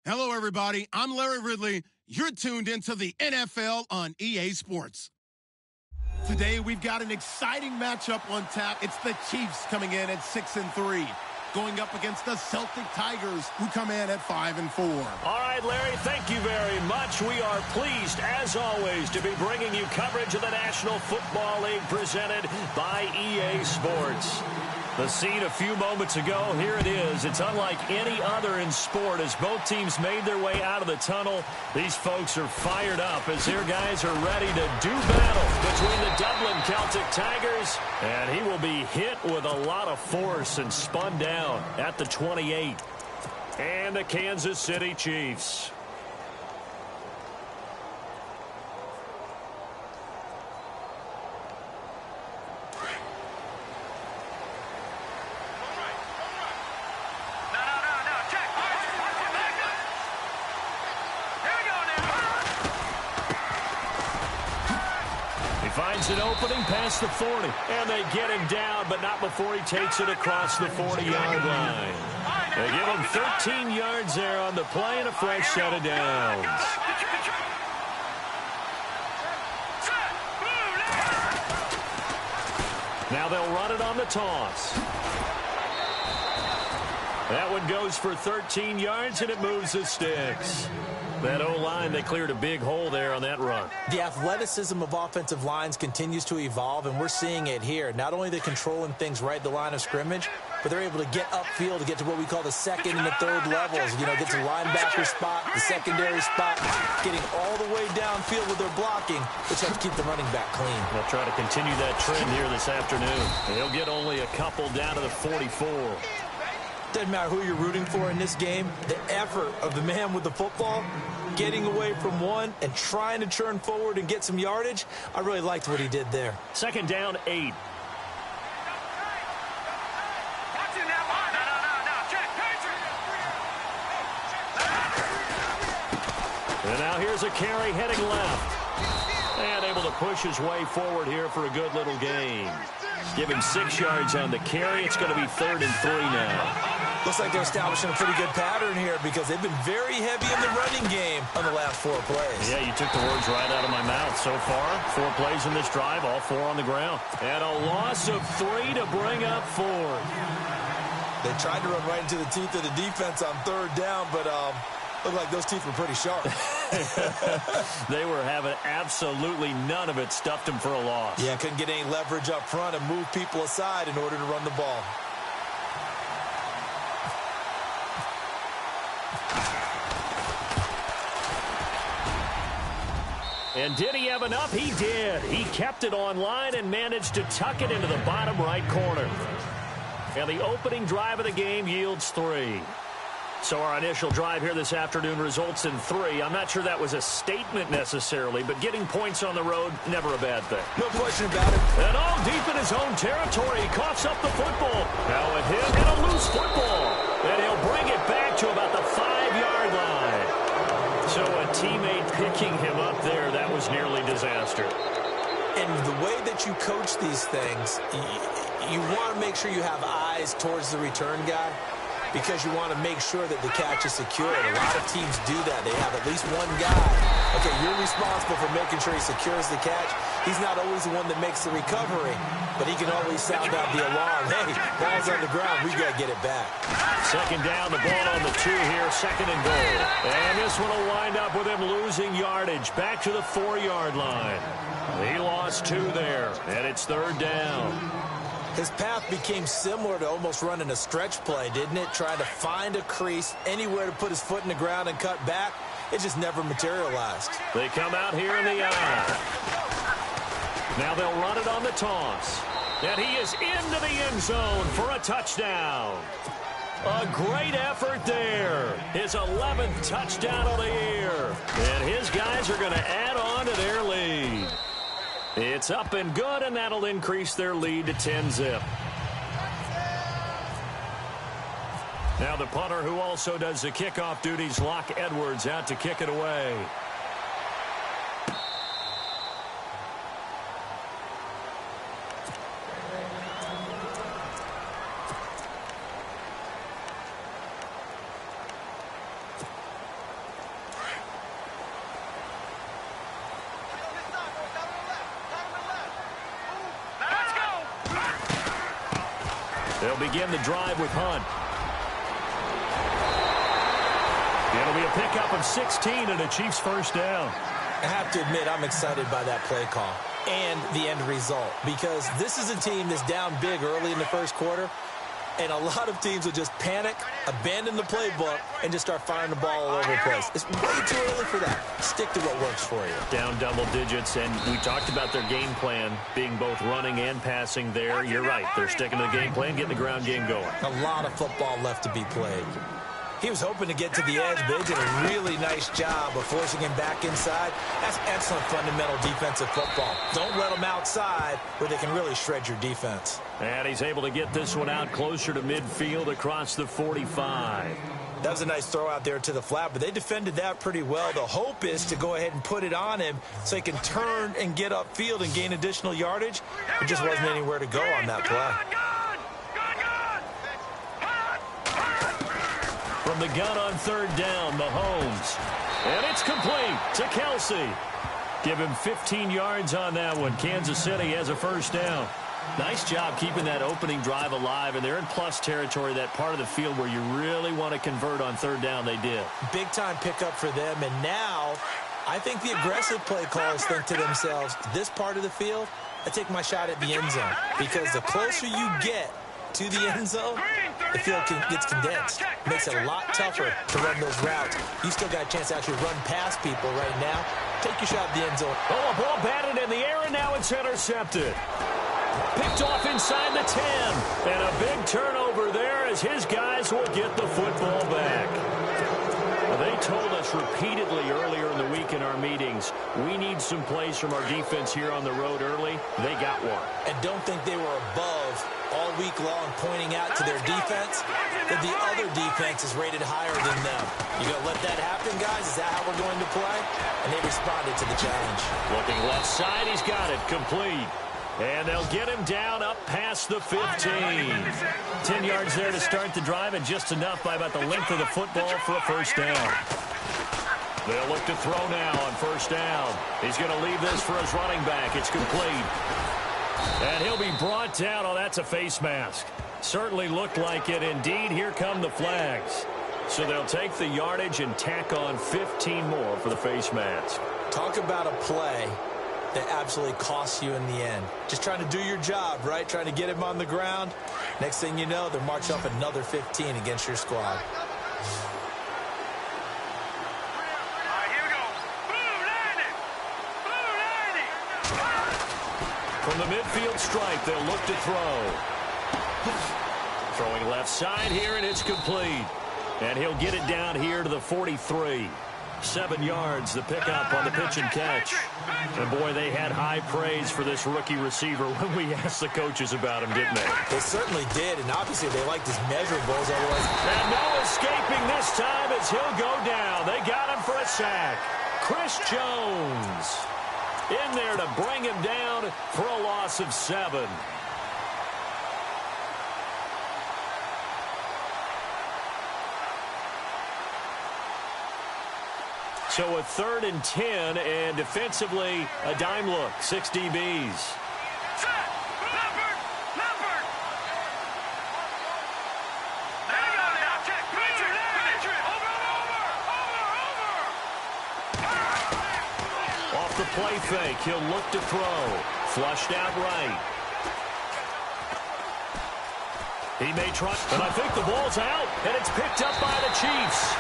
Hello, everybody. I'm Larry Ridley. You're tuned into the NFL on EA Sports. Today, we've got an exciting matchup on tap. It's the Chiefs coming in at 6-3, going up against the Celtic Tigers, who come in at 5-4. All right, Larry, thank you very much. We are pleased, as always, to be bringing you coverage of the National Football League presented by EA Sports. The scene a few moments ago, here it is. It's unlike any other in sport. As both teams made their way out of the tunnel, these folks are fired up as their guys are ready to do battle between the Dublin Celtic Tigers, and he will be hit with a lot of force and spun down at the 28. And the Kansas City Chiefs. Finds an opening past the 40, and they get him down, but not before he takes it across the 40-yard line. They give him 13 yards there on the play and a fresh set of downs. Now they'll run it on the toss. That one goes for 13 yards, and it moves the sticks. That O-line, they cleared a big hole there on that run. The athleticism of offensive lines continues to evolve, and we're seeing it here. Not only are they controlling things right at the line of scrimmage, but they're able to get upfield to get to what we call the second and the third levels. You know, get to the linebacker spot, the secondary spot, getting all the way downfield with their blocking, which helps keep the running back clean. They'll try to continue that trend here this afternoon. They'll get only a couple down to the 44. Doesn't matter who you're rooting for in this game. The effort of the man with the football, getting away from one and trying to turn forward and get some yardage, I really liked what he did there. Second down, 8. And now here's a carry heading left. And able to push his way forward here for a good little gain. Give him 6 yards on the carry. It's going to be 3rd and 3 now. Looks like they're establishing a pretty good pattern here because they've been very heavy in the running game on the last 4 plays. Yeah, you took the words right out of my mouth. So far, 4 plays in this drive, all 4 on the ground. And a loss of 3 to bring up 4. They tried to run right into the teeth of the defense on 3rd down, but looked like those teeth were pretty sharp. They were having absolutely none of it. Stuffed them for a loss. Yeah, couldn't get any leverage up front and move people aside in order to run the ball. And did he have enough? He did. He kept it online and managed to tuck it into the bottom right corner. And the opening drive of the game yields 3. So our initial drive here this afternoon results in 3. I'm not sure that was a statement necessarily, but getting points on the road, never a bad thing. No question about it. And all deep in his own territory, he coughs up the football. Now with him and a loose football. And he'll bring it back to about the 5-yard line. So a teammate picking him up there, that was nearly disaster. And the way that you coach these things, you want to make sure you have eyes towards the return guy, because you want to make sure that the catch is secured. A lot of teams do that. They have at least one guy. Okay, you're responsible for making sure he secures the catch. He's not always the one that makes the recovery, but he can always sound out the alarm. Hey, ball's on the ground. We got to get it back. Second down, the ball on the 2 here, 2nd and goal. And this one will wind up with him losing yardage back to the 4-yard line. He lost 2 there, and it's 3rd down. His path became similar to almost running a stretch play, didn't it? Trying to find a crease, anywhere to put his foot in the ground and cut back. It just never materialized. They come out here in the eye. Now they'll run it on the toss. And he is into the end zone for a touchdown. A great effort there. His 11th touchdown of the year. And his guys are going to add on to their lead. It's up and good, and that'll increase their lead to 10-zip. Now the punter, who also does the kickoff duties, Locke Edwards, out to kick it away. They'll begin the drive with Hunt. It'll be a pickup of 16 and a Chiefs first down. I have to admit, I'm excited by that play call and the end result, because this is a team that's down big early in the first quarter, and a lot of teams will just panic, abandon the playbook, and just start firing the ball all over the place. It's way too early for that. Stick to what works for you. Down double digits, and we talked about their game plan being both running and passing there. You're right. They're sticking to the game plan, getting the ground game going. A lot of football left to be played. He was hoping to get to the edge, but they did a really nice job of forcing him back inside. That's excellent fundamental defensive football. Don't let them outside where they can really shred your defense. And he's able to get this one out closer to midfield across the 45. That was a nice throw out there to the flat, but they defended that pretty well. The hope is to go ahead and put it on him so he can turn and get upfield and gain additional yardage. There just wasn't anywhere to go on that play. From the gun on third down, Mahomes. And it's complete to Kelsey. Give him 15 yards on that one. Kansas City has a first down. Nice job keeping that opening drive alive, and they're in plus territory, that part of the field where you really want to convert on third down. They did. Big-time pickup for them, and now I think the aggressive play callers think to themselves, this part of the field, I take my shot at the end zone, because the closer you get to the end zone, the field gets condensed. Makes it a lot tougher to run those routes. You still got a chance to actually run past people right now. Take your shot at the end zone. Oh, a ball batted in the air, and now it's intercepted. Picked off inside the 10. And a big turnover there as his guys will get the football back. They told us repeatedly earlier in the week in our meetings, we need some plays from our defense here on the road early. They got one. And don't think they were above all week long pointing out to their defense that the other defense is rated higher than them. You going to let that happen, guys? Is that how we're going to play? And they responded to the challenge. Looking left side, he's got it complete. And they'll get him down up past the 15. 10 yards there to start the drive, and just enough by about the length of the football for a first down. They'll look to throw now on first down. He's going to leave this for his running back. It's complete. And he'll be brought down. Oh, that's a face mask. Certainly looked like it. Indeed, here come the flags. So they'll take the yardage and tack on 15 more for the face mask. Talk about a play that absolutely costs you in the end. Just trying to do your job, right? Trying to get him on the ground. Next thing you know, they're marching off another 15 against your squad. From the midfield stripe, they'll look to throw. Throwing left side here, and it's complete. And he'll get it down here to the 43. 7 yards, the pickup on the pitch and catch. And, boy, they had high praise for this rookie receiver when we asked the coaches about him, didn't they? They certainly did, and obviously they liked his measurables. Otherwise, and no escaping this time as he'll go down. They got him for a sack. Chris Jones in there to bring him down for a loss of 7. So a 3rd and 10, and defensively, a dime look, 6 DBs. Off the play fake, he'll look to throw. Flushed out right. He may try, and I think the ball's out, and it's picked up by the Chiefs.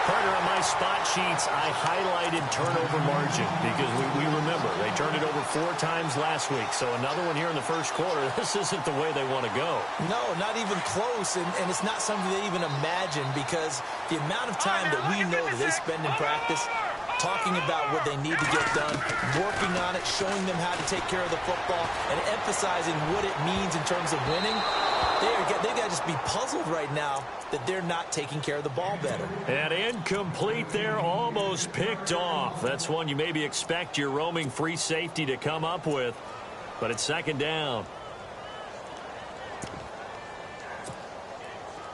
Carter, on my spot sheets, I highlighted turnover margin because we remember they turned it over 4 times last week. So another one here in the first quarter. This isn't the way they want to go. No, not even close, and it's not something they even imagine, because the amount of time that we know that they spend in practice talking about what they need to get done, working on it, showing them how to take care of the football, and emphasizing what it means in terms of winning. They got to just be puzzled right now that they're not taking care of the ball better. And incomplete there, almost picked off. That's one you maybe expect your roaming free safety to come up with, but it's 2nd down.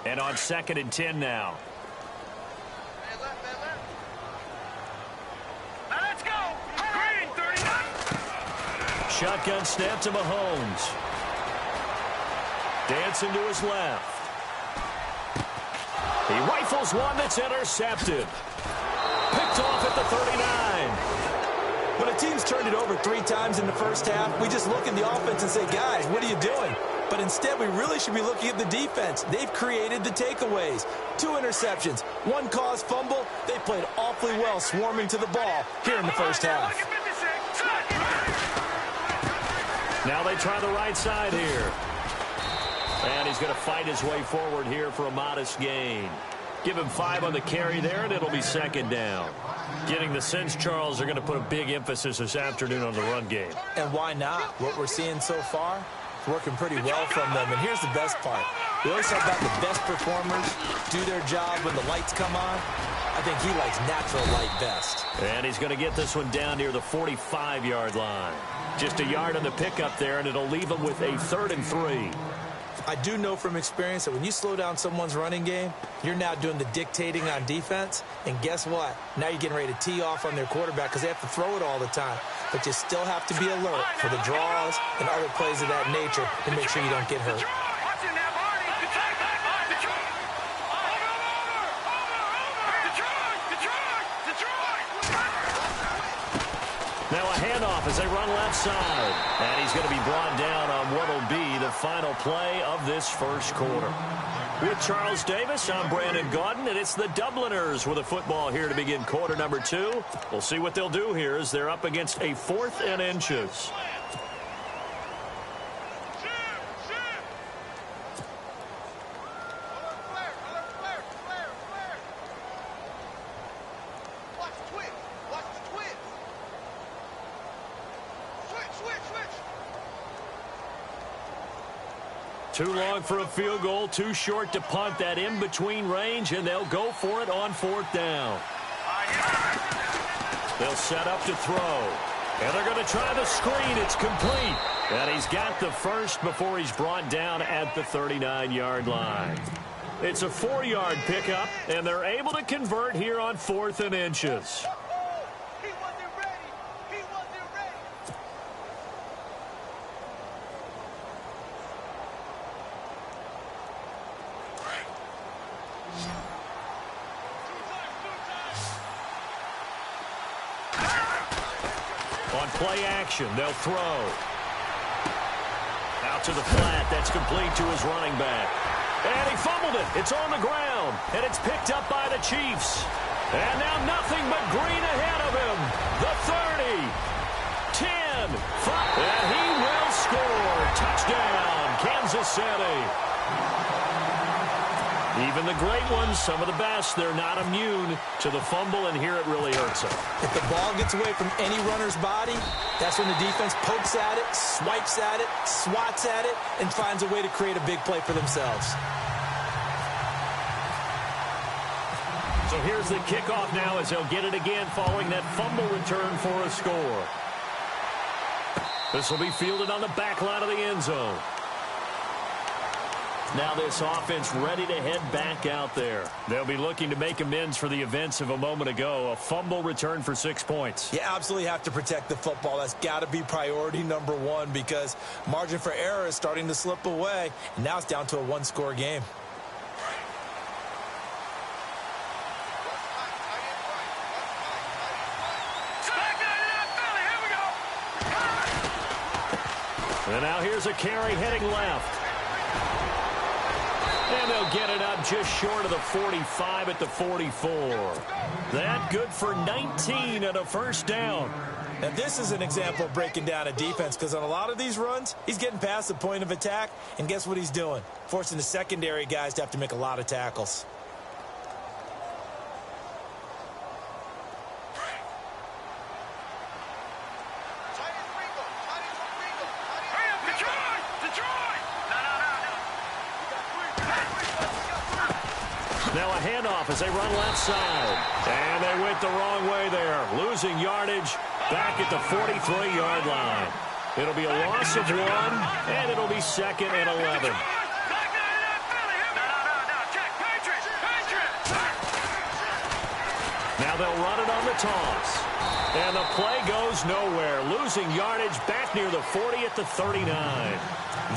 And on 2nd and 10 now. Let's go. Green 39. Shotgun snap to Mahomes. Dancing to his left. He rifles one that's intercepted. Picked off at the 39. When a team's turned it over 3 times in the first half, we just look at the offense and say, guys, what are you doing? But instead, we really should be looking at the defense. They've created the takeaways. 2 interceptions, 1 caused fumble. They played awfully well swarming to the ball here in the first half. Now they try the right side here. And he's going to fight his way forward here for a modest gain. Give him 5 on the carry there, and it'll be second down. Getting the sense, Charles, they're going to put a big emphasis this afternoon on the run game. And why not? What we're seeing so far, working pretty well from them. And here's the best part. We always talk about the best performers do their job when the lights come on. I think he likes natural light best. And he's going to get this one down near the 45-yard line. Just a yard on the pickup there, and it'll leave him with a 3rd and 3. I do know from experience that when you slow down someone's running game, you're now doing the dictating on defense. And guess what? Now you're getting ready to tee off on their quarterback because they have to throw it all the time. But you still have to be alert for the draws and other plays of that nature to make sure you don't get hurt. Now a handoff as they run left side. And he's going to be brought down on what will be the final play of this first quarter. With Charles Davis, I'm Brandon Gaudin, and it's the Dubliners with a football here to begin quarter number 2. We'll see what they'll do here as they're up against a 4th and inches. Too long for a field goal, too short to punt. That in-between range, and they'll go for it on 4th down. They'll set up to throw. And they're going to try the screen. It's complete. And he's got the first before he's brought down at the 39-yard line. It's a 4-yard pickup, and they're able to convert here on 4th and inches. Play action. They'll throw. Out to the flat. That's complete to his running back. And he fumbled it. It's on the ground. And it's picked up by the Chiefs. And now nothing but green ahead of him. The 30. 10. 5. And he will score. Touchdown, Kansas City. Even the great ones, some of the best, they're not immune to the fumble, and here it really hurts them. If the ball gets away from any runner's body, that's when the defense pokes at it, swipes at it, swats at it, and finds a way to create a big play for themselves. So here's the kickoff now as they'll get it again following that fumble return for a score. This will be fielded on the back line of the end zone. Now this offense ready to head back out there. They'll be looking to make amends for the events of a moment ago. A fumble return for 6 points. You absolutely have to protect the football. That's got to be priority number 1 because margin for error is starting to slip away. And now it's down to a 1-score game. And now here's a carry heading left. And they'll get it up just short of the 45 at the 44. That good for 19 and a first down. Now this is an example of breaking down a defense because on a lot of these runs, he's getting past the point of attack. And guess what he's doing? Forcing the secondary guys to have to make a lot of tackles. Now a handoff as they run left side. And they went the wrong way there. Losing yardage back at the 43-yard line. It'll be a loss of 1, and it'll be 2nd and 11. Now they'll run it on the toss. And the play goes nowhere, losing yardage back near the 40 at the 39.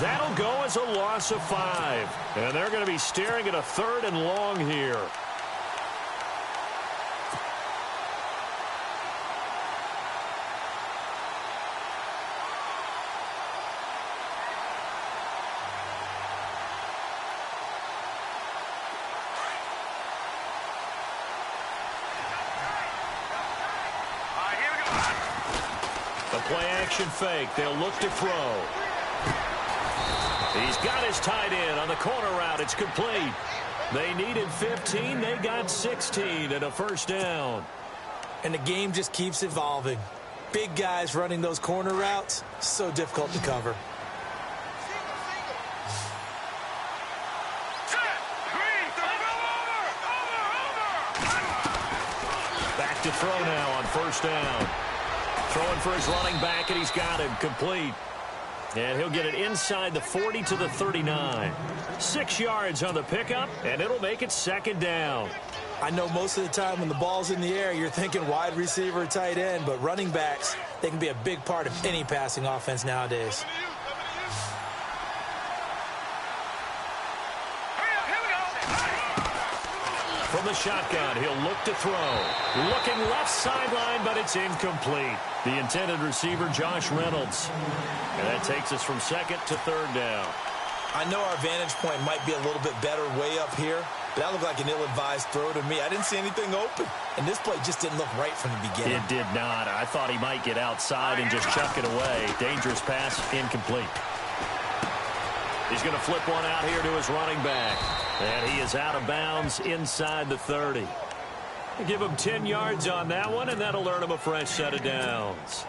That'll go as a loss of 5. And they're going to be staring at a 3rd and long here. Play action fake. They'll look to throw. He's got his tight end on the corner route. It's complete. They needed 15. They got 16 and a first down. And the game just keeps evolving. Big guys running those corner routes, so difficult to cover. Back to throw now on first down. Throwing for his running back, and he's got him complete. And he'll get it inside the 40 to the 39. 6 yards on the pickup, and it'll make it 2nd down. I know most of the time when the ball's in the air, you're thinking wide receiver, tight end, but running backs, they can be a big part of any passing offense nowadays. From the shotgun, he'll look to throw. Looking left sideline, but it's incomplete. The intended receiver, Josh Reynolds. And that takes us from 2nd to 3rd down. I know our vantage point might be a little bit better way up here, but that looked like an ill-advised throw to me. I didn't see anything open, and this play just didn't look right from the beginning. It did not. I thought he might get outside and just chuck it away. Dangerous pass, incomplete. He's going to flip one out here to his running back. And he is out of bounds inside the 30. Give him 10 yards on that one, and that'll earn him a fresh set of downs.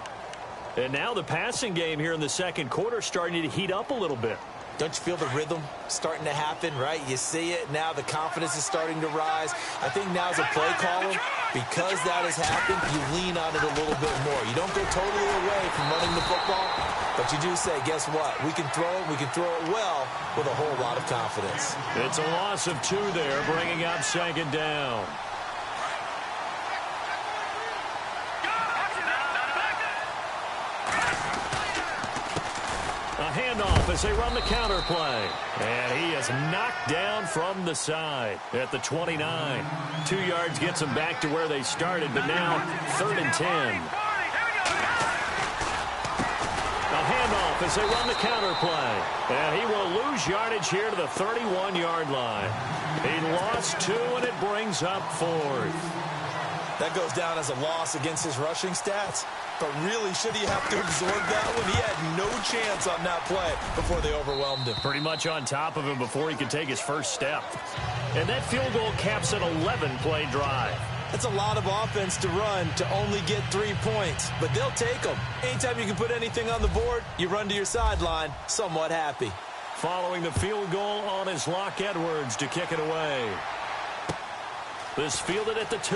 And now the passing game here in the 2nd quarter starting to heat up a little bit. Don't you feel the rhythm starting to happen, right? You see it. Now the confidence is starting to rise. I think now as a play caller, because that has happened, you lean on it a little bit more. You don't go totally away from running the football, but you do say, guess what? We can throw it. We can throw it well with a whole lot of confidence. It's a loss of 2 there, bringing up 2nd down. Handoff as they run the counter play. And he is knocked down from the side at the 29. 2 yards gets them back to where they started, but now 3rd and 10. A handoff as they run the counter play. And he will lose yardage here to the 31-yard line. He lost 2, and it brings up 4th. That goes down as a loss against his rushing stats. But really, should he have to absorb that one? He had no chance on that play before they overwhelmed him. Pretty much on top of him before he could take his first step. And that field goal caps an 11-play drive. That's a lot of offense to run to only get 3 points, but they'll take them. Anytime you can put anything on the board, you run to your sideline somewhat happy. Following the field goal on is Locke Edwards to kick it away. This fielded at the 2.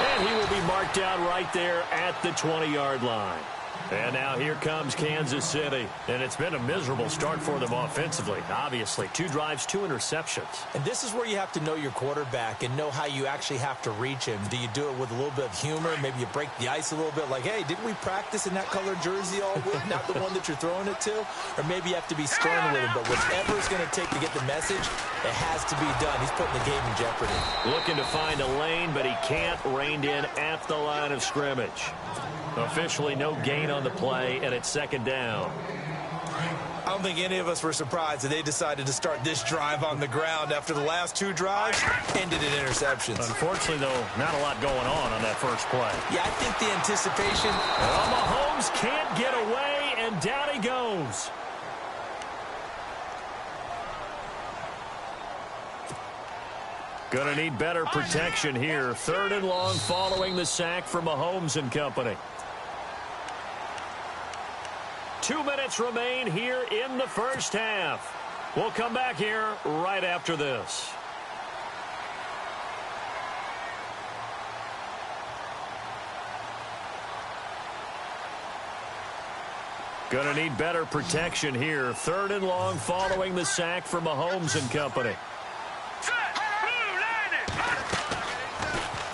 And he will be marked out right there at the 20-yard line. And now here comes Kansas City. And it's been a miserable start for them offensively. Obviously, 2 drives, 2 interceptions. And this is where you have to know your quarterback and know how you actually have to reach him. Do you do it with a little bit of humor? Maybe you break the ice a little bit like, hey, didn't we practice in that colored jersey all week? Not the one that you're throwing it to? Or maybe you have to be stern with him. But whatever it's going to take to get the message, it has to be done. He's putting the game in jeopardy. Looking to find a lane, but he can't. Reined in at the line of scrimmage. Officially no gain on the play, and it's 2nd down. I don't think any of us were surprised that they decided to start this drive on the ground after the last 2 drives ended in interceptions. Unfortunately, though, not a lot going on that first play. Yeah, I think the anticipation. Well, Mahomes can't get away, and down he goes. Gonna need better protection here. 3rd and long following the sack from Mahomes and company. 2 minutes remain here in the first half. We'll come back here right after this. Gonna need better protection here. 3rd and long following the sack from Mahomes and company.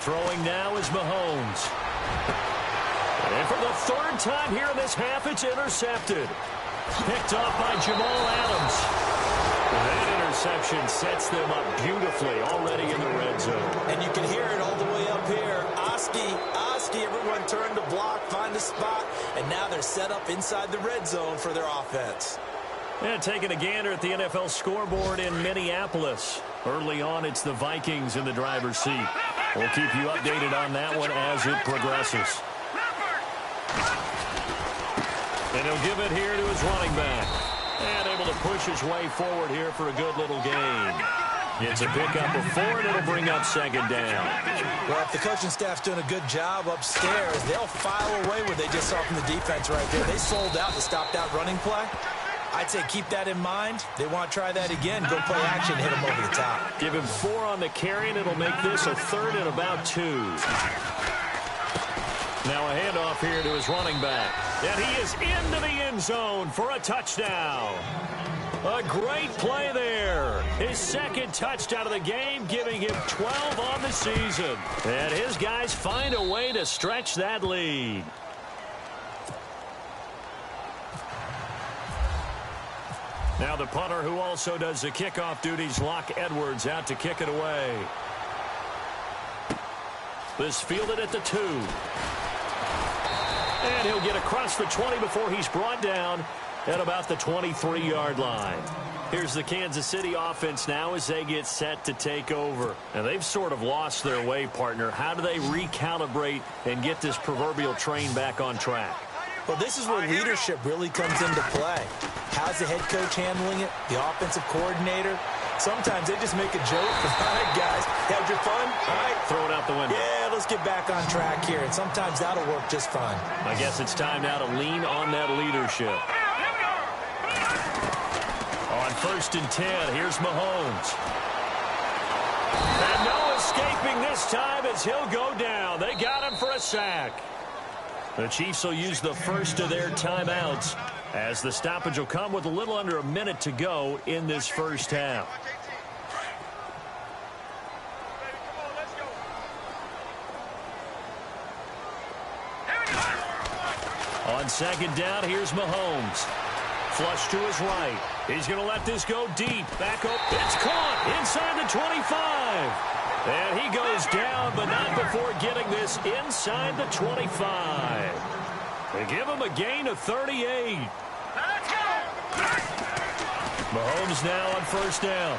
Throw Throwing now is Mahomes. And for the third time here in this half, it's intercepted. Picked off by Jamal Adams. That interception sets them up beautifully already in the red zone. And you can hear it all the way up here. Oski, everyone turned to block, find a spot, and now they're set up inside the red zone for their offense. And taking a gander at the NFL scoreboard in Minneapolis. Early on, it's the Vikings in the driver's seat. We'll keep you updated on that one as it progresses. And he'll give it here to his running back. And able to push his way forward here for a good little gain. It's a pickup of 4, and it'll bring up second down. Well, if the coaching staff's doing a good job upstairs, they'll file away what they just saw from the defense right there. They sold out to stop that running play. I'd say keep that in mind. They want to try that again. Go play action, hit them over the top. Give him 4 on the carry, and it'll make this a 3rd and about 2. Now a handoff here to his running back. And he is into the end zone for a touchdown. A great play there. His second touchdown of the game, giving him 12 on the season. And his guys find a way to stretch that lead. Now the punter, who also does the kickoff duties, Locke Edwards, out to kick it away. This fielded at the 2. And he'll get across the 20 before he's brought down at about the 23-yard line. Here's the Kansas City offense now as they get set to take over. And they've sort of lost their way, partner. How do they recalibrate and get this proverbial train back on track? Well, this is where leadership really comes into play. How's the head coach handling it? The offensive coordinator? Sometimes they just make a joke. All right, guys, had your fun? All right. Throw it out the window. Yeah, let's get back on track here. And sometimes that'll work just fine. I guess it's time now to lean on that leadership. On 1st and 10, here's Mahomes. And no escaping this time as he'll go down. They got him for a sack. The Chiefs will use the first of their timeouts as the stoppage will come with a little under a minute to go in this first half. On 2nd down, here's Mahomes. Flush to his right. He's going to let this go deep. Back up. It's caught inside the 25. And he goes down, but not before getting this inside the 25. They give him a gain of 38. Mahomes now on 1st down.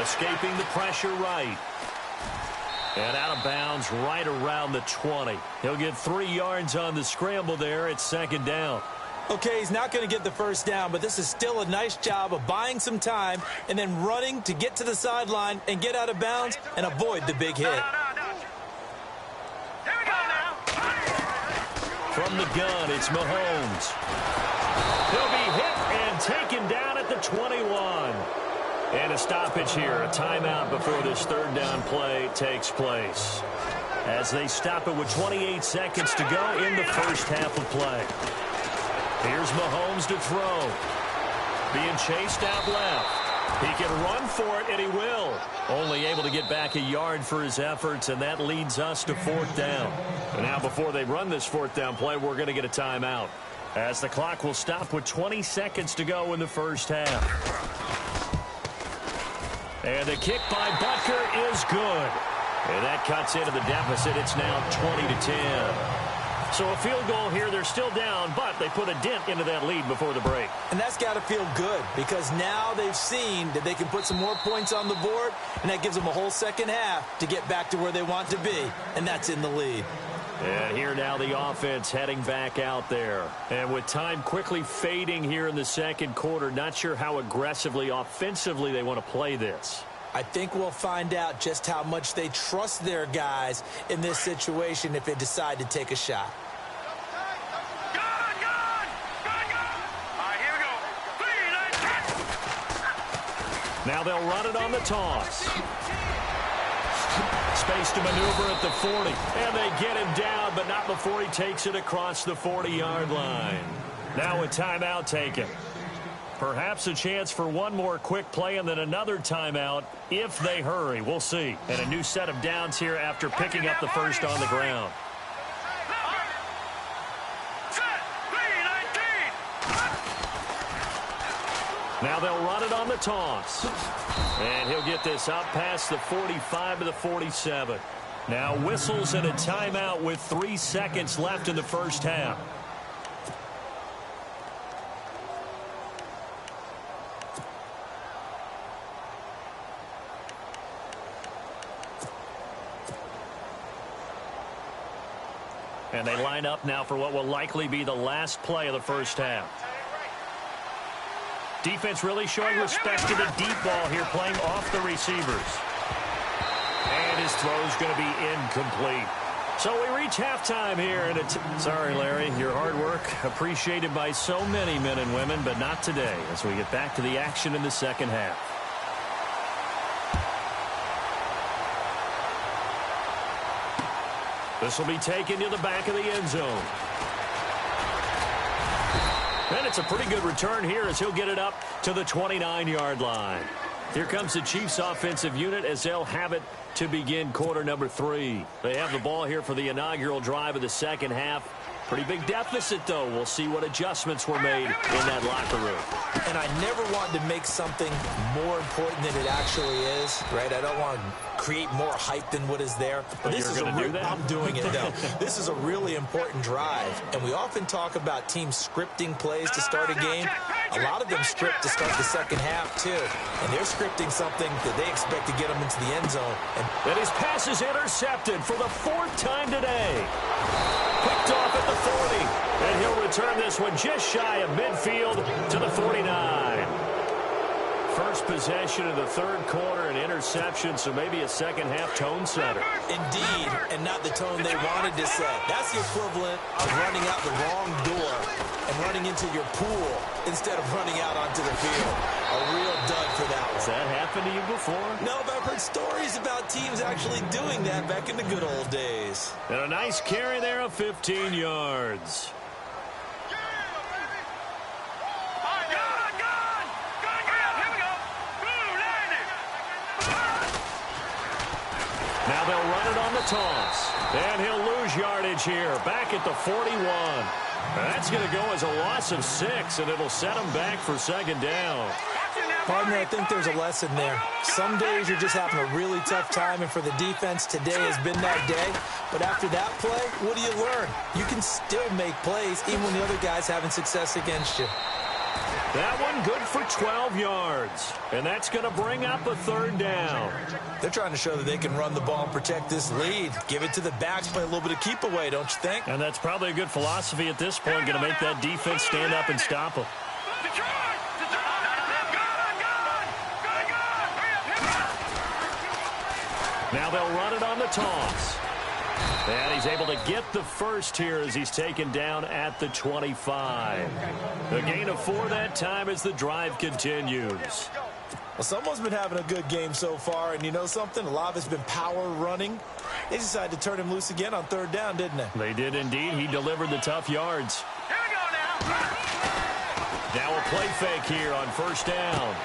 Escaping the pressure right. And out of bounds right around the 20. He'll get 3 yards on the scramble there at 2nd down. Okay, he's not going to get the 1st down, but this is still a nice job of buying some time and then running to get to the sideline and get out of bounds and avoid the big hit. From the gun, it's Mahomes. He'll be hit and taken down at the 21. And a stoppage here, a timeout before this 3rd down play takes place. As they stop it with 28 seconds to go in the first half of play. Here's Mahomes to throw. Being chased out left. He can run for it, and he will. Only able to get back a yard for his efforts, and that leads us to 4th down. And now before they run this 4th down play, we're going to get a timeout. As the clock will stop with 20 seconds to go in the first half. And the kick by Butker is good. And that cuts into the deficit. It's now 20-10. So a field goal here, they're still down, but they put a dent into that lead before the break. And that's got to feel good because now they've seen that they can put some more points on the board, and that gives them a whole second half to get back to where they want to be, and that's in the lead. And here now the offense heading back out there. And with time quickly fading here in the 2nd quarter, not sure how aggressively, offensively they want to play this. I think we'll find out just how much they trust their guys in this situation if they decide to take a shot. Now they'll run it on the toss. Space to maneuver at the 40. And they get him down, but not before he takes it across the 40-yard line. Now a timeout taken. Perhaps a chance for one more quick play and then another timeout if they hurry. We'll see. And a new set of downs here after picking up the first on the ground. Now they'll run it on the toss. And he'll get this up past the 45 to the 47. Now whistles and a timeout with 3 seconds left in the first half. And they line up now for what will likely be the last play of the first half. Defense really showing respect to the deep ball here, playing off the receivers. And his throw's going to be incomplete. So we reach halftime here. And sorry, Larry, your hard work appreciated by so many men and women, but not today as we get back to the action in the second half. This will be taken to the back of the end zone. And it's a pretty good return here as he'll get it up to the 29-yard line. Here comes the Chiefs offensive unit as they'll have it to begin quarter number 3. They have the ball here for the inaugural drive of the second half. Pretty big deficit, though. We'll see what adjustments were made in that locker room. And I never wanted to make something more important than it actually is, right? I don't want to create more hype than what is there. But this is I'm doing it, though. This is a really important drive. And we often talk about teams scripting plays to start a game. A lot of them script to start the second half, too. And they're scripting something that they expect to get them into the end zone. And his pass is intercepted for the 4th time today. Picked off at the 40, and he'll return this one just shy of midfield to the 49. First possession of the third quarter, an interception, so maybe a second half tone setter. Indeed, and not the tone they wanted to set. That's the equivalent of running out the wrong door and running into your pool instead of running out onto the field. A real dud for that one. Has that happened to you before? No, but I've heard stories about teams actually doing that back in the good old days. And a nice carry there of 15 yards. Now they'll run it on the toss. And he'll lose yardage here, back at the 41. That's going to go as a loss of 6, and it'll set him back for second down. Partner, I think there's a lesson there. Some days you're just having a really tough time, and for the defense, today has been that day. But after that play, what do you learn? You can still make plays even when the other guy's having success against you. That one good for 12 yards. And that's going to bring up a third down. They're trying to show that they can run the ball and protect this lead. Give it to the backs, play a little bit of keep away, don't you think? And that's probably a good philosophy at this point, going to make that defense stand up and stop them. Now they'll run it on the toss. And he's able to get the first here as he's taken down at the 25. A gain of 4 that time as the drive continues. Well, someone's been having a good game so far, and you know something? A lot of it's been power running. They decided to turn him loose again on third down, didn't they? They did indeed. He delivered the tough yards. Here we go now. Now a play fake here on first down.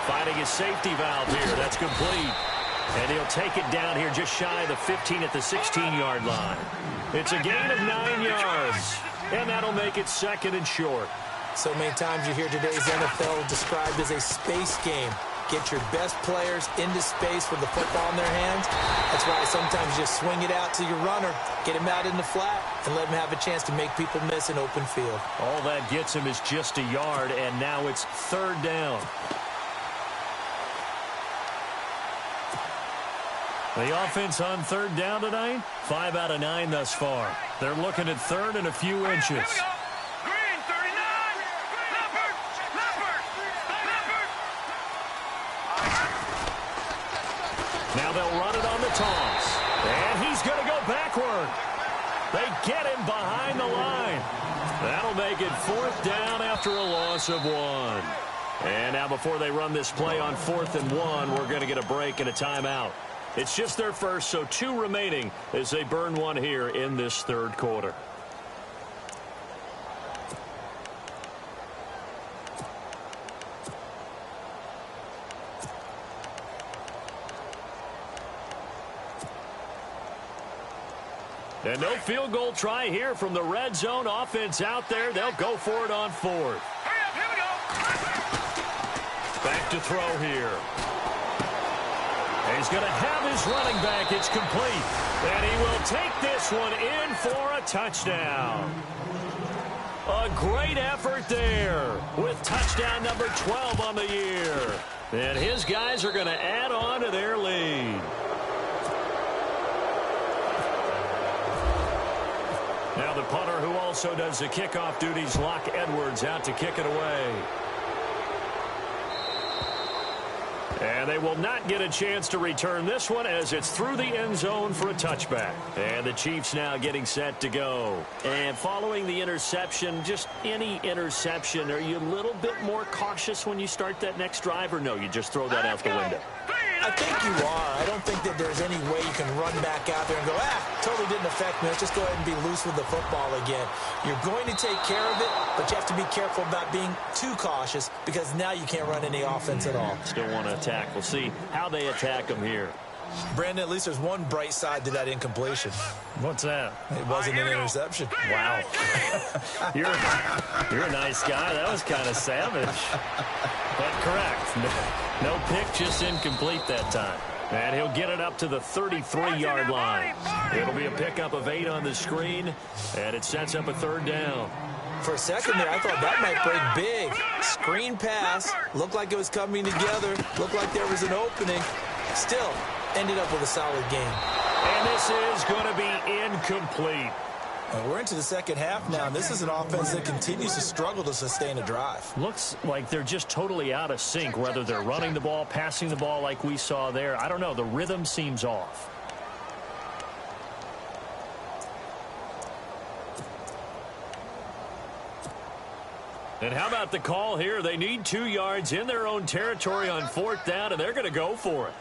Finding his safety valve here. That's complete. And he'll take it down here just shy of the 15 at the 16-yard line. It's a gain of 9 yards. And that'll make it second and short. So many times you hear today's NFL described as a space game. Get your best players into space with the football in their hands. That's why sometimes you just swing it out to your runner, get him out in the flat, and let him have a chance to make people miss an open field. All that gets him is just a yard, and now it's third down. The offense on third down tonight, 5 out of 9 thus far. They're looking at third and a few inches. Here we go. Green, 39. Leopard. Now they'll run it on the toss. And he's going to go backward. They get him behind the line. That'll make it fourth down after a loss of 1. And now before they run this play on 4th and 1, we're going to get a break and a timeout. It's just their first, so 2 remaining as they burn 1 here in this third quarter. And no field goal try here from the red zone. Offense out there. They'll go for it on fourth. Hurry up, here we go. Back to throw here. He's going to have his running back. It's complete. And he will take this one in for a touchdown. A great effort there with touchdown number 12 on the year. And his guys are going to add on to their lead. Now the punter who also does the kickoff duties, Locke Edwards, out to kick it away. And they will not get a chance to return this one as it's through the end zone for a touchback. And the Chiefs now getting set to go. And following the interception, just any interception, are you a little bit more cautious when you start that next drive, or no, you just throw that out the window? I think you are. I don't think that there's any way you can run back out there and go, totally didn't affect me. Let's just go ahead and be loose with the football again. You're going to take care of it, but you have to be careful about being too cautious because now you can't run any offense at all. Still want to attack. We'll see how they attack them here. Brandon, at least there's one bright side to that incompletion. What's that? It wasn't an interception. Wow. You're a nice guy. That was kind of savage. But correct. No pick, just incomplete that time. And he'll get it up to the 33-yard line. It'll be a pickup of 8 on the screen, and it sets up a third down. For a second there, I thought that might break big. Screen pass. Looked like it was coming together. Looked like there was an opening. Still, ended up with a solid game. And this is going to be incomplete. And we're into the second half now. This is an offense that continues to struggle to sustain a drive. Looks like they're just totally out of sync, whether they're running the ball, passing the ball like we saw there. I don't know. The rhythm seems off. And how about the call here? They need 2 yards in their own territory on fourth down, and they're going to go for it.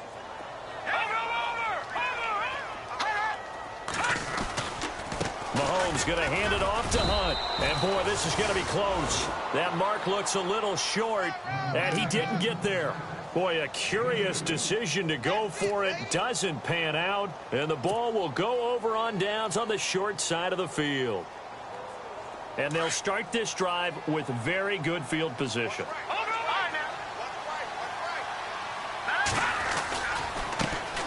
Mahomes going to hand it off to Hunt. And, boy, this is going to be close. That mark looks a little short, and he didn't get there. Boy, a curious decision to go for it. Doesn't pan out, and the ball will go over on downs on the short side of the field. And they'll start this drive with very good field position.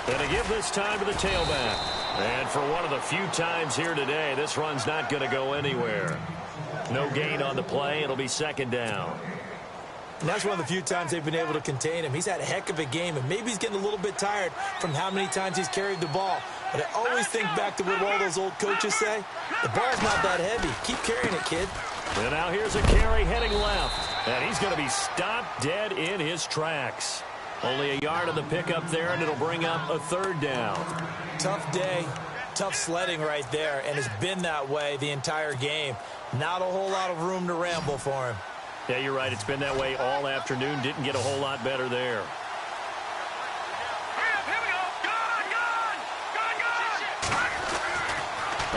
And to give this time to the tailback. And for one of the few times here today, this run's not going to go anywhere. No gain on the play. It'll be second down. And that's one of the few times they've been able to contain him. He's had a heck of a game, and maybe he's getting a little bit tired from how many times he's carried the ball. But I always think back to what all those old coaches say. The ball's not that heavy. Keep carrying it, kid. And now here's a carry heading left. And he's going to be stopped dead in his tracks. Only a yard on the pickup there, and it'll bring up a third down. Tough day, tough sledding right there, and it's been that way the entire game. Not a whole lot of room to ramble for him. Yeah, you're right. It's been that way all afternoon. Didn't get a whole lot better there.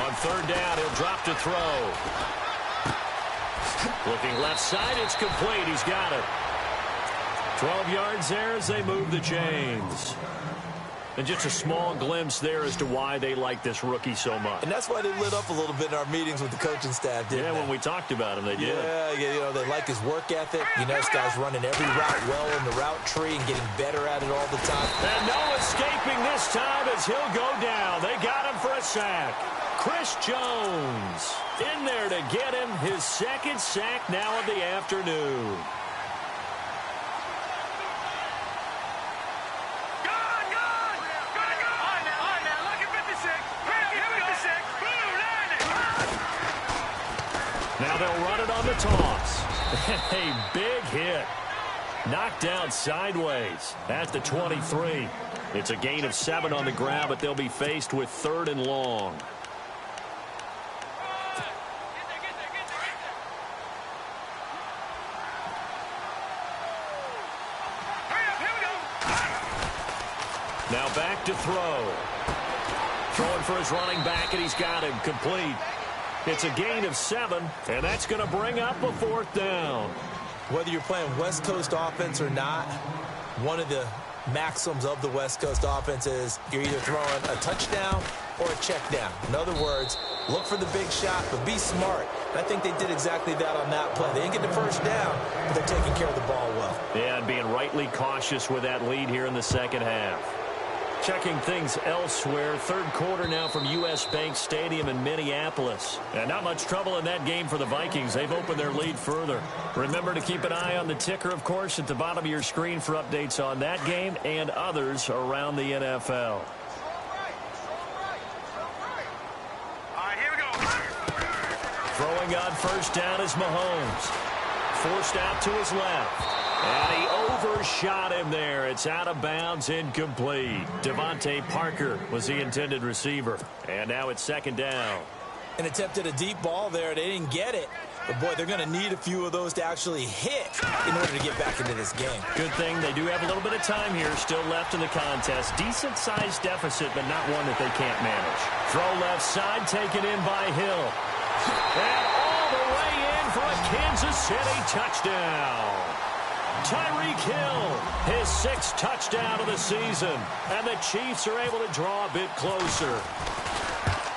On third down, he'll drop to throw. Looking left side, it's complete. He's got it. 12 yards there as they move the chains. And just a small glimpse there as to why they like this rookie so much. And that's why they lit up a little bit in our meetings with the coaching staff, didn't they? Yeah, when we talked about him, they did. Yeah, you know, they like his work ethic. You know, this guy's running every route well in the route tree and getting better at it all the time. And no escaping this time as he'll go down. They got him for a sack. Chris Jones in there to get him his second sack now of the afternoon. Now they'll run it on the toss. A big hit. Knocked down sideways at the 23. It's a gain of 7 on the ground, but they'll be faced with third and long. Now back to throw. Throwing for his running back, and he's got him complete. It's a gain of 7, and that's going to bring up a fourth down. Whether you're playing West Coast offense or not, one of the maxims of the West Coast offense is you're either throwing a touchdown or a check down. In other words, look for the big shot, but be smart. And I think they did exactly that on that play. They didn't get the first down, but they're taking care of the ball well. Yeah, and being rightly cautious with that lead here in the second half. Checking things elsewhere, third quarter now from U.S. Bank Stadium in Minneapolis. And not much trouble in that game for the Vikings. They've opened their lead further. Remember to keep an eye on the ticker, of course, at the bottom of your screen for updates on that game and others around the NFL. All right, here we go. Throwing on first down is Mahomes. Forced out to his left. And he overshot him there. It's out of bounds, incomplete. Devontae Parker was the intended receiver. And now it's second down. And attempted a deep ball there. They didn't get it. But, boy, they're going to need a few of those to actually hit in order to get back into this game. Good thing they do have a little bit of time here still left in the contest. Decent-sized deficit, but not one that they can't manage. Throw left side, taken in by Hill. And all the way in for a Kansas City touchdown. Tyreek Hill, his sixth touchdown of the season. And the Chiefs are able to draw a bit closer.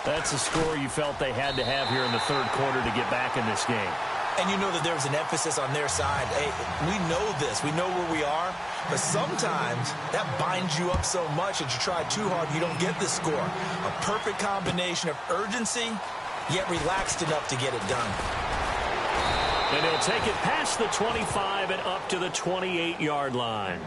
That's a score you felt they had to have here in the third quarter to get back in this game. And you know that there was an emphasis on their side. Hey, we know this. We know where we are. But sometimes that binds you up so much that you try too hard and you don't get the score. A perfect combination of urgency, yet relaxed enough to get it done. And he'll take it past the 25 and up to the 28-yard line.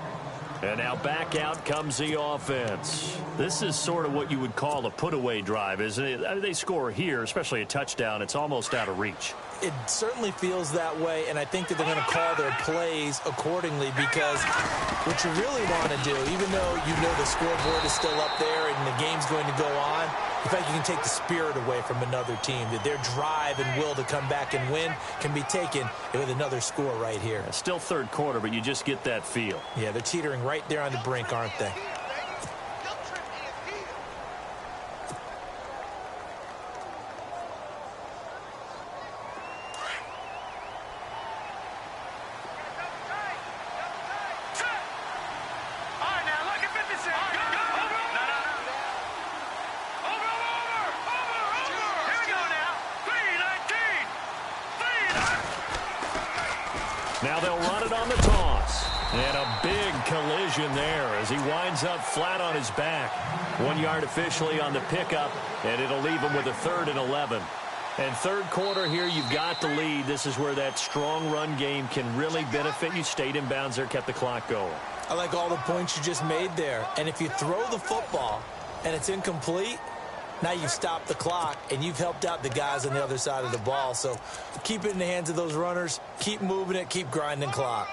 And now back out comes the offense. This is sort of what you would call a put-away drive, isn't it? I mean, they score here, especially a touchdown. It's almost out of reach. It certainly feels that way, and I think that they're going to call their plays accordingly because what you really want to do, even though you know the scoreboard is still up there and the game's going to go on, in fact, you can take the spirit away from another team. That their drive and will to come back and win can be taken with another score right here. Still third quarter, but you just get that feel. Yeah, they're teetering right there on the brink, aren't they? Now they'll run it on the toss. And a big collision there as he winds up flat on his back. 1 yard officially on the pickup, and it'll leave him with a 3rd and 11. And third quarter here, you've got the lead. This is where that strong run game can really benefit you. Stayed in bounds there, kept the clock going. I like all the points you just made there. And if you throw the football and it's incomplete, now you've stopped the clock, and you've helped out the guys on the other side of the ball. So keep it in the hands of those runners. Keep moving it. Keep grinding clock.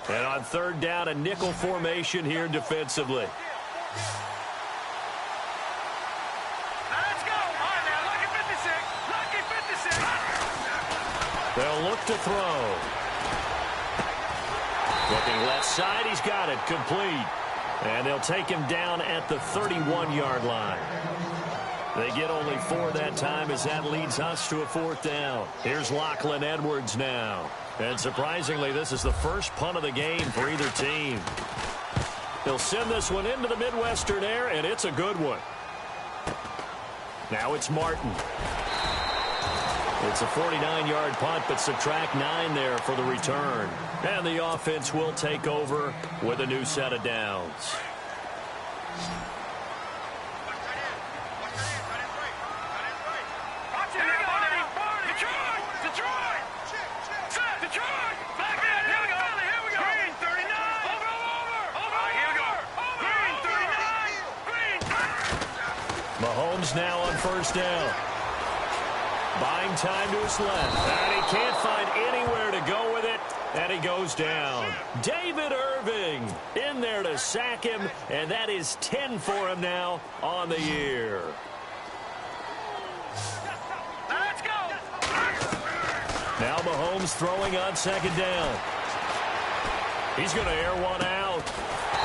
And on third down, a nickel formation here defensively. Let's go. All right, now, lucky 56. Lucky 56. They'll look to throw. Looking left side, he's got it. Complete. And they'll take him down at the 31-yard line. They get only 4 that time as that leads us to a 4th down. Here's Lachlan Edwards now. And surprisingly, this is the first punt of the game for either team. They'll send this one into the Midwestern air, and it's a good one. Now it's Martin. It's a 49-yard punt, but subtract 9 there for the return. And the offense will take over with a new set of downs. Mahomes now on first down. Buying time to his left. And he can't find anywhere to go with it. And he goes down. David Irving in there to sack him. And that is 10 for him now on the year. Let's go. Now Mahomes throwing on second down. He's going to air one out.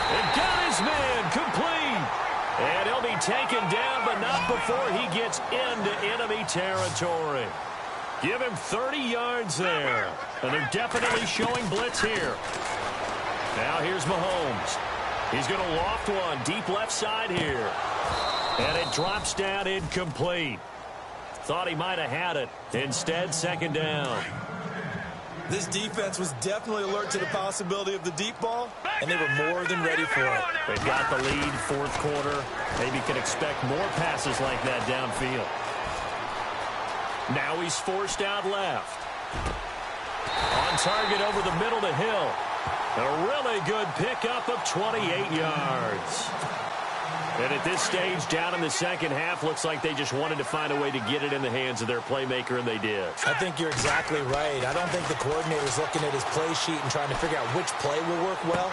And got his man complete. And he'll be taken down, but not before he gets into enemy territory. Give him 30 yards there. And they're definitely showing blitz here. Now here's Mahomes. He's going to loft one deep left side here. And it drops down incomplete. Thought he might have had it. Instead, second down. This defense was definitely alert to the possibility of the deep ball, and they were more than ready for it. They've got the lead, fourth quarter. Maybe can expect more passes like that downfield. Now he's forced out left. On target over the middle to Hill. A really good pickup of 28 yards. And at this stage, down in the second half, looks like they just wanted to find a way to get it in the hands of their playmaker, and they did. I think you're exactly right. I don't think the coordinator's looking at his play sheet and trying to figure out which play will work well.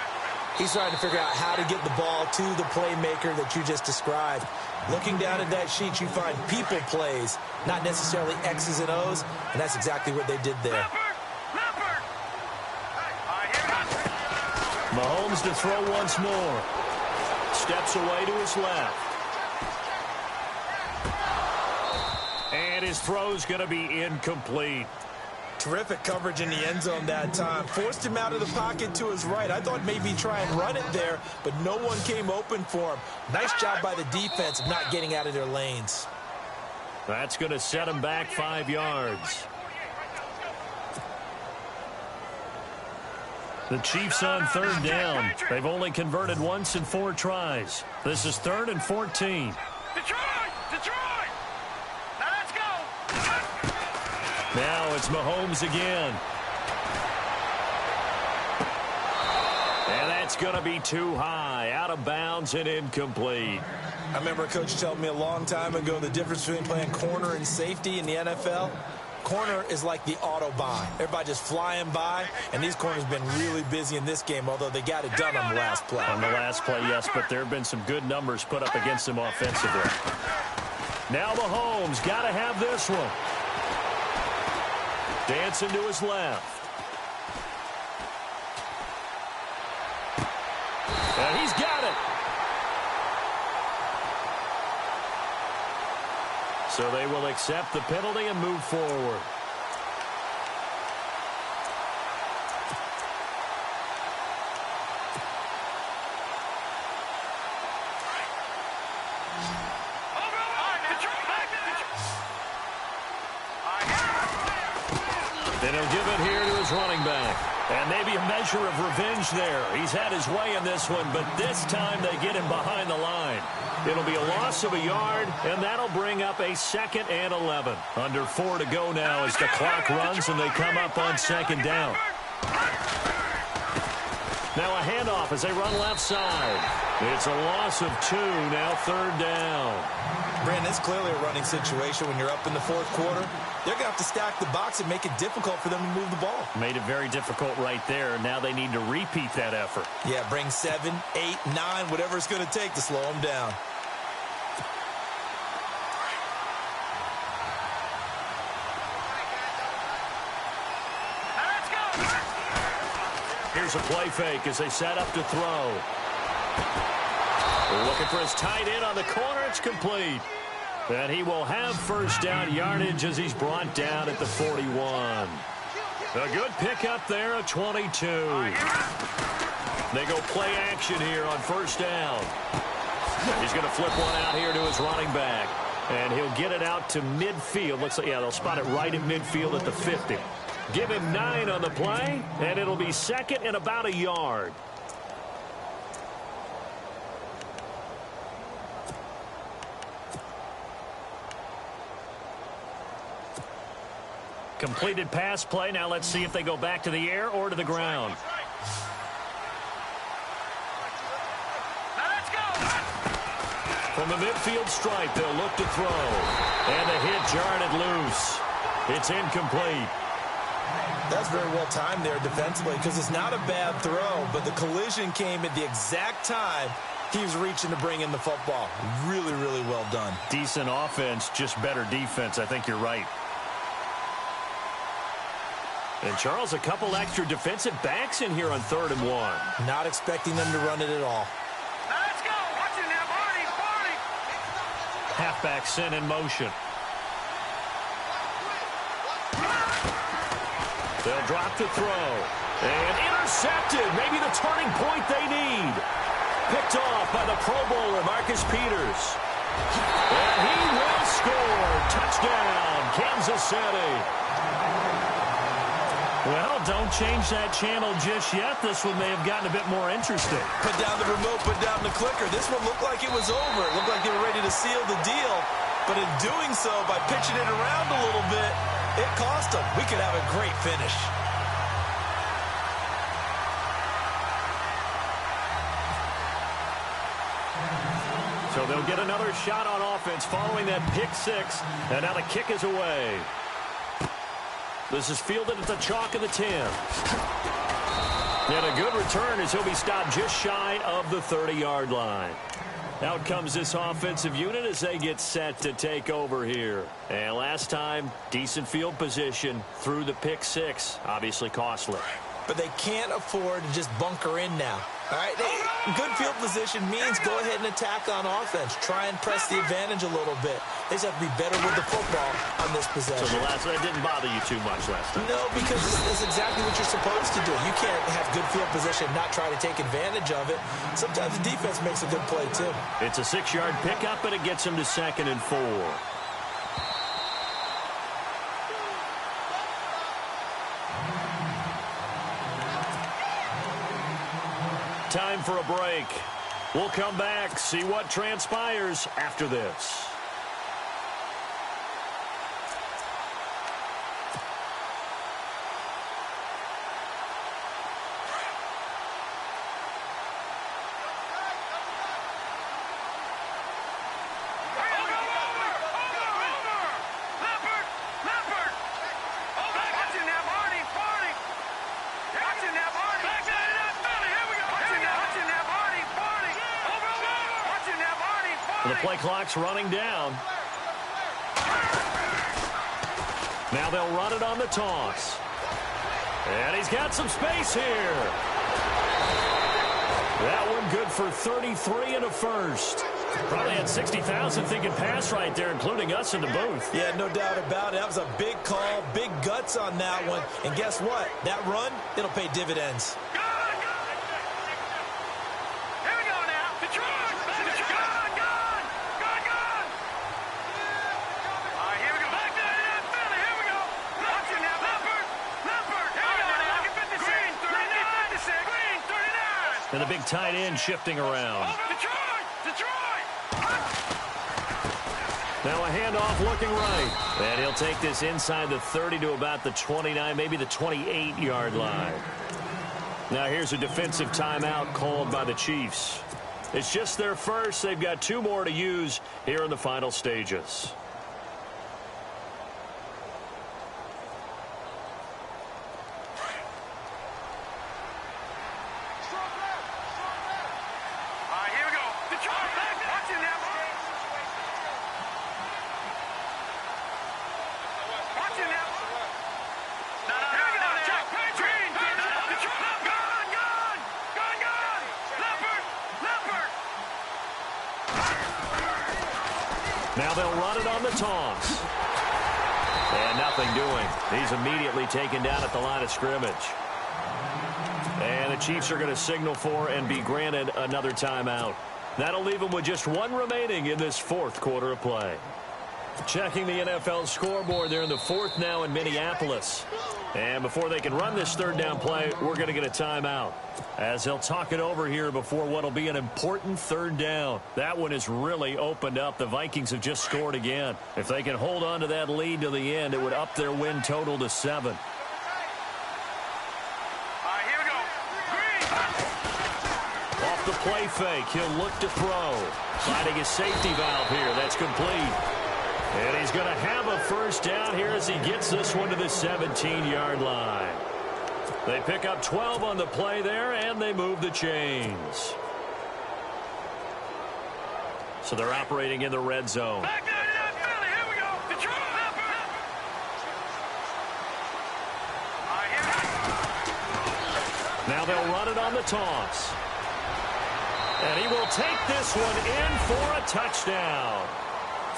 He's trying to figure out how to get the ball to the playmaker that you just described. Looking down at that sheet, you find people plays, not necessarily X's and O's, and that's exactly what they did there. Mahomes to throw once more. Steps away to his left. And his throw's going to be incomplete. Terrific coverage in the end zone that time. Forced him out of the pocket to his right. I thought maybe try and run it there, but no one came open for him. Nice job by the defense of not getting out of their lanes. That's going to set him back 5 yards. The Chiefs on third down. They've only converted once in 4 tries. This is 3rd and 14. Detroit! Now let's go! Now it's Mahomes again. And that's going to be too high. Out of bounds and incomplete. I remember a coach telling me a long time ago the difference between playing corner and safety in the NFL. Corner is like the Autobahn. Everybody just flying by, and these corners have been really busy in this game, although they got it done on the last play. On the last play, yes, but there have been some good numbers put up against them offensively. Now Mahomes got to have this one. Dancing to his left. And he's got it. So they will accept the penalty and move forward. Then he'll give it here to his running back. And maybe a measure of revenge there. He's had his way in this one, but this time they get him behind the line. It'll be a loss of a yard, and that'll bring up a 2nd and 11. Under 4 to go now as the clock runs and they come up on 2nd down. Now a handoff as they run left side. It's a loss of 2, now 3rd down. Brandon, it's clearly a running situation when you're up in the 4th quarter. They're going to have to stack the box and make it difficult for them to move the ball. Made it very difficult right there. Now they need to repeat that effort. Yeah, bring 7, 8, 9, whatever it's going to take to slow them down. Here's a play fake as they set up to throw. Looking for his tight end on the corner. It's complete. And he will have first down yardage as he's brought down at the 41. A good pickup there at 22. They go play action here on first down. He's going to flip one out here to his running back. And he'll get it out to midfield. Looks like, yeah, they'll spot it right at midfield at the 50. Give him 9 on the play, and it'll be 2nd and about a yard. Completed pass play. Now let's see if they go back to the air or to the ground. From the midfield stripe, they'll look to throw. And the hit jarred loose. It's incomplete. That's very well timed there defensively because it's not a bad throw, but the collision came at the exact time he was reaching to bring in the football. Really, really well done. Decent offense, just better defense. I think you're right. And, Charles, a couple extra defensive backs in here on 3rd and 1. Not expecting them to run it at all. Let's go. Watch it now, Barney. Halfback sent in motion. They'll drop the throw. And intercepted. Maybe the turning point they need. Picked off by the Pro Bowler, Marcus Peters. And he will score. Touchdown, Kansas City. Well, don't change that channel just yet. This one may have gotten a bit more interesting. Put down the remote, put down the clicker. This one looked like it was over. It looked like they were ready to seal the deal. But in doing so, by pitching it around a little bit, it cost them. We could have a great finish. So they'll get another shot on offense following that pick six. And now the kick is away. This is fielded at the chalk of the 10. And a good return as he'll be stopped just shy of the 30-yard line. Out comes this offensive unit as they get set to take over here. And last time, decent field position through the pick six. Obviously costly. But they can't afford to just bunker in now. All right, good field position means go ahead and attack on offense. Try and press the advantage a little bit. They just have to be better with the football on this possession. So the last one didn't bother you too much last time? No, because it's exactly what you're supposed to do. You can't have good field position and not try to take advantage of it. Sometimes the defense makes a good play, too. It's a 6-yard pickup, and it gets him to 2nd and 4. Time for a break. We'll come back, see what transpires after this. The play clock's running down. Now they'll run it on the toss. And he's got some space here. That one good for 33 and a first. Probably had 60,000 thinking pass right there, including us in the booth. Yeah, no doubt about it. That was a big call, big guts on that one. And guess what? That run, it'll pay dividends. And the big tight end shifting around. Now a handoff looking right. And he'll take this inside the 30 to about the 29, maybe the 28-yard line. Now here's a defensive timeout called by the Chiefs. It's just their first. They've got 2 more to use here in the final stages. Now they'll run it on the toss. And nothing doing. He's immediately taken down at the line of scrimmage. And the Chiefs are going to signal for and be granted another timeout. That'll leave them with just 1 remaining in this 4th quarter of play. Checking the NFL scoreboard, they're in the 4th now in Minneapolis. And before they can run this 3rd down play, we're going to get a timeout. As they'll talk it over here before what will be an important 3rd down. That one has really opened up. The Vikings have just scored again. If they can hold on to that lead to the end, it would up their win total to 7. Off the play fake, he'll look to throw. Finding his safety valve here. That's complete. And he's going to have a 1st down here as he gets this one to the 17-yard line. They pick up 12 on the play there, and they move the chains. So they're operating in the red zone. Now they'll run it on the toss. And he will take this one in for a touchdown.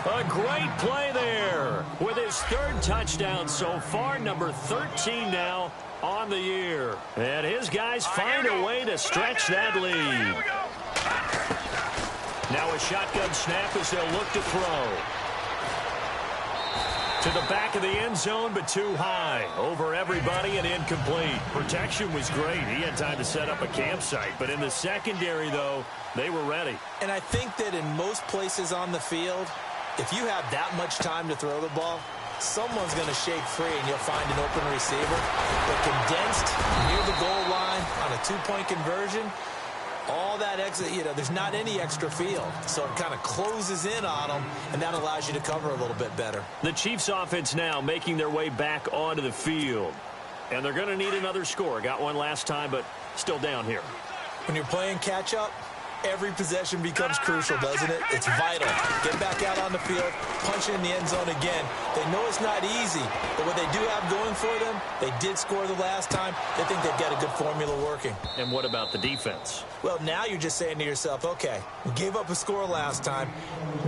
A great play there with his 3rd touchdown so far, number 13 now on the year. And his guys find a way to stretch that lead. Now a shotgun snap as they'll look to throw. To the back of the end zone, but too high. Over everybody and incomplete. Protection was great. He had time to set up a campsite. But in the secondary, though, they were ready. And I think that in most places on the field, if you have that much time to throw the ball, someone's going to shake free and you'll find an open receiver. But condensed near the goal line on a two-point conversion, all that extra, there's not any extra field. So it kind of closes in on them, and that allows you to cover a little bit better. The Chiefs offense now making their way back onto the field. And they're going to need another score. Got one last time, but still down here. When you're playing catch-up, every possession becomes crucial, doesn't it? It's vital. Get back out on the field, punch in the end zone again. They know it's not easy, but what they do have going for them, they did score the last time. They think they've got a good formula working. And what about the defense? Well, now you're just saying to yourself, okay, we gave up a score last time.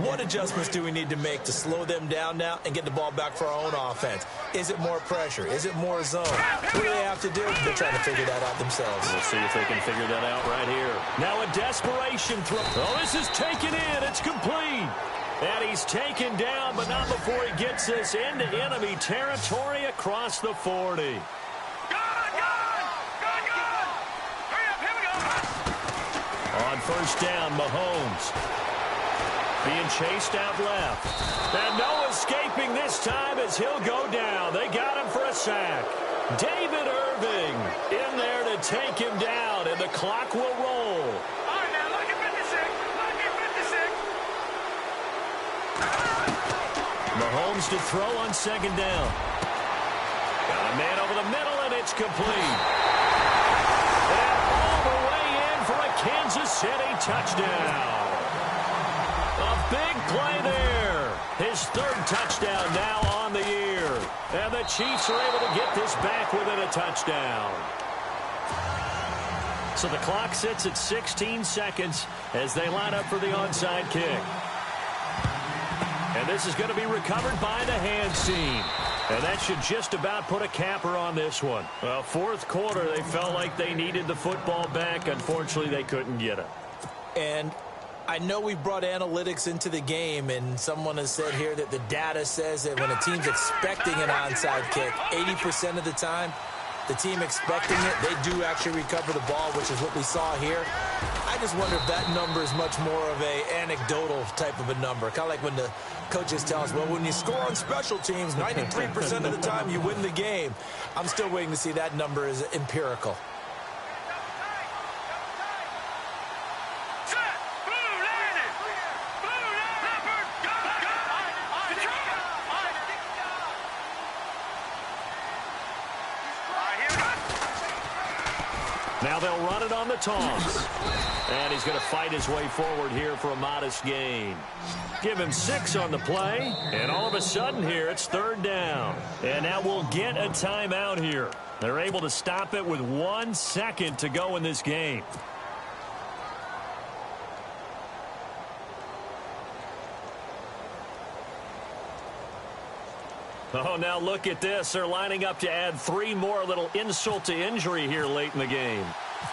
What adjustments do we need to make to slow them down now and get the ball back for our own offense? Is it more pressure? Is it more zone? What do they have to do? They're trying to figure that out themselves. We'll see if they can figure that out right here. Now a desperation throw. Oh, this is taken in. It's complete. And he's taken down, but not before he gets this into enemy territory across the 40. On first down, Mahomes being chased out left. And no escaping this time as he'll go down. They got him for a sack. David Irving in there to take him down, and the clock will roll. All right, now look at 56. Look at 56. Mahomes to throw on second down. Got a man over the middle, and it's complete. And all the way in for a Kansas City touchdown. A big play there. His third touchdown now on the year. And the Chiefs are able to get this back within a touchdown. So the clock sits at 16 seconds as they line up for the onside kick. And this is going to be recovered by the hands team. And that should just about put a capper on this one. Well, fourth quarter, they felt like they needed the football back. Unfortunately, they couldn't get it. And I know we brought analytics into the game, and someone has said here that the data says that when a team's expecting an onside kick, 80% of the time, the team expecting it, they do actually recover the ball, which is what we saw here. I just wonder if that number is much more of a anecdotal type of a number. Kind of like when the coaches tell us, well, when you score on special teams, 93% of the time you win the game. I'm still waiting to see that number is empirical. Now they'll run it on the toss. And he's going to fight his way forward here for a modest gain. Give him 6 on the play. And all of a sudden here, it's third down. And now we'll get a timeout here. They're able to stop it with 1 second to go in this game. Oh, now look at this. They're lining up to add 3 more, little insult to injury here late in the game.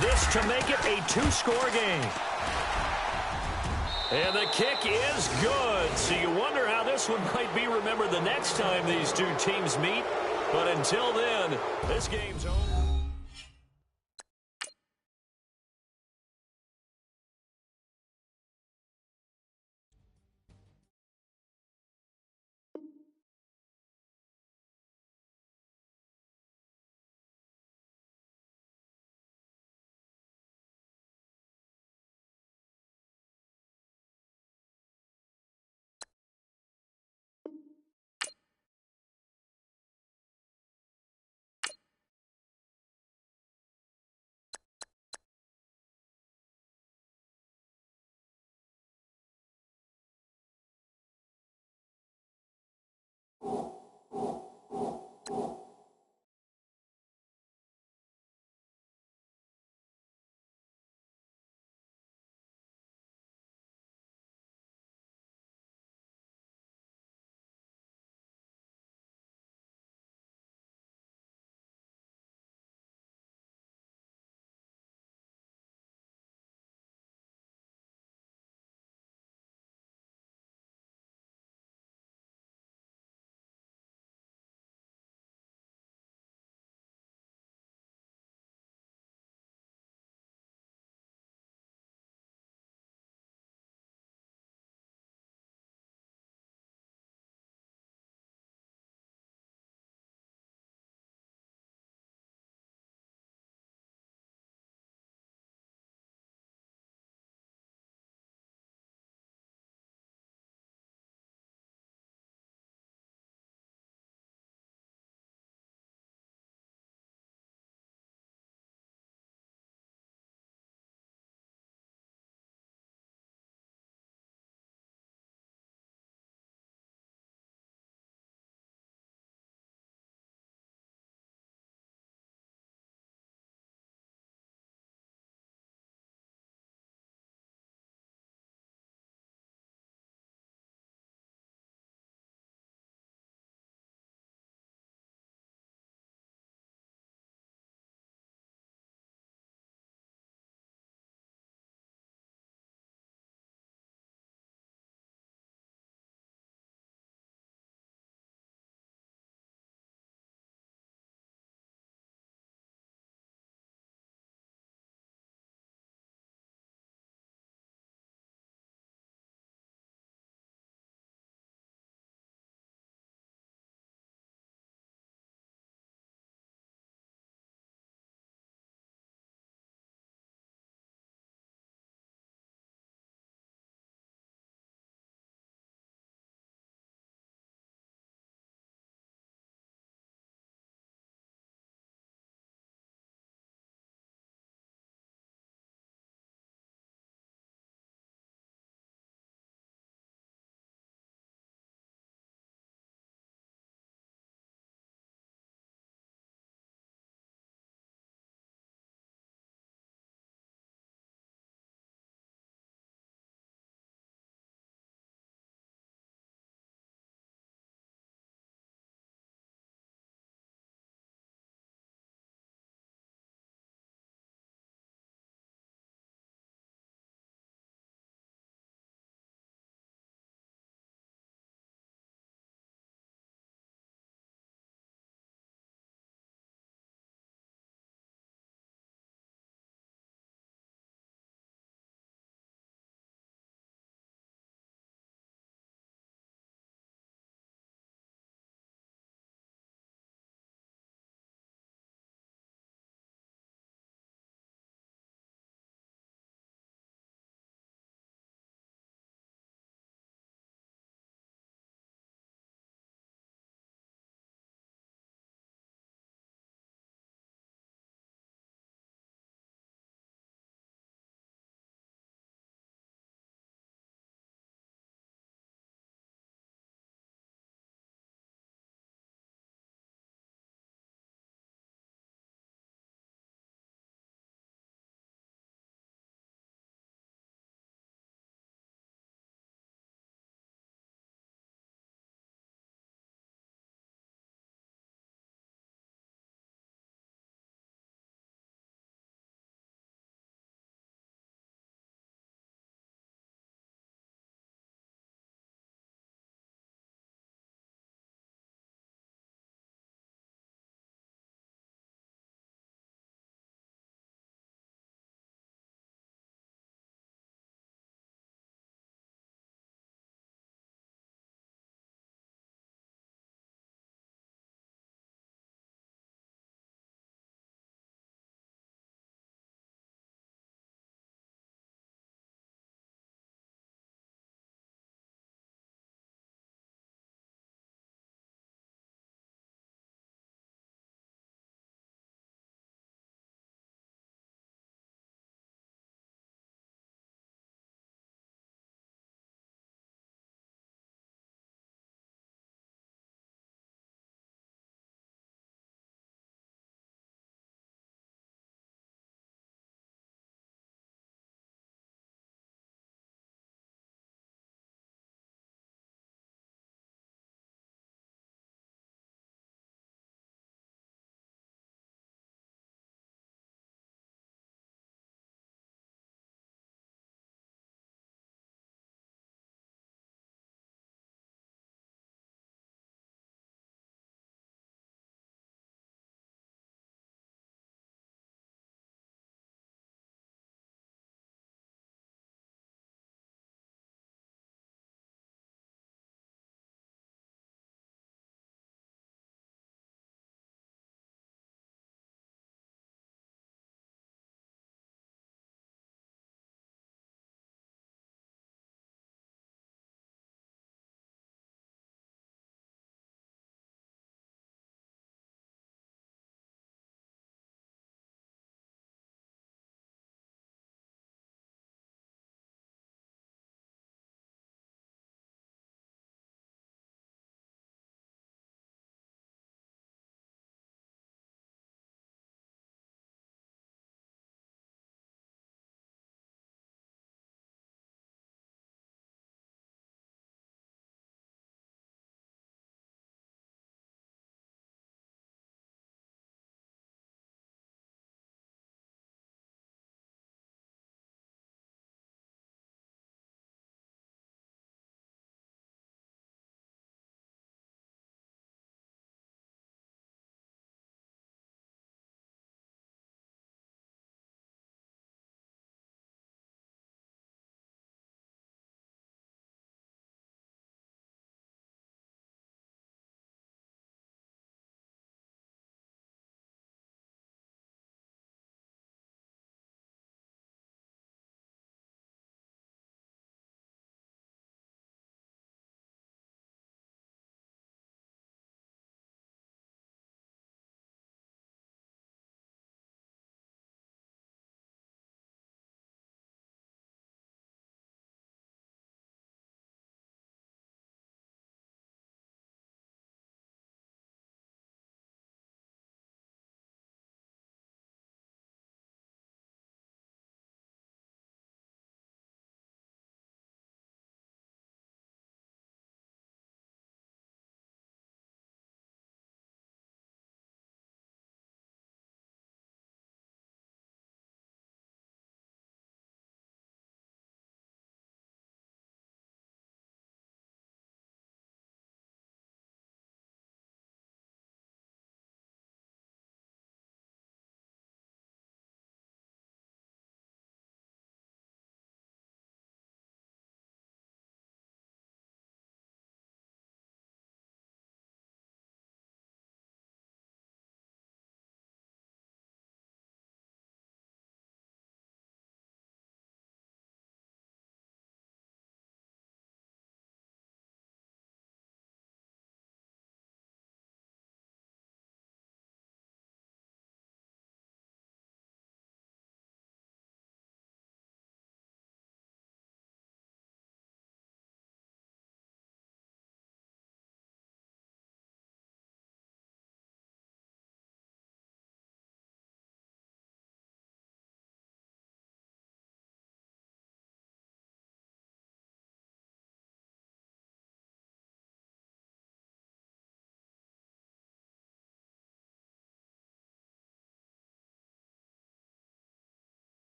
This to make it a 2-score game. And the kick is good. So you wonder how this one might be remembered the next time these two teams meet. But until then, this game's over.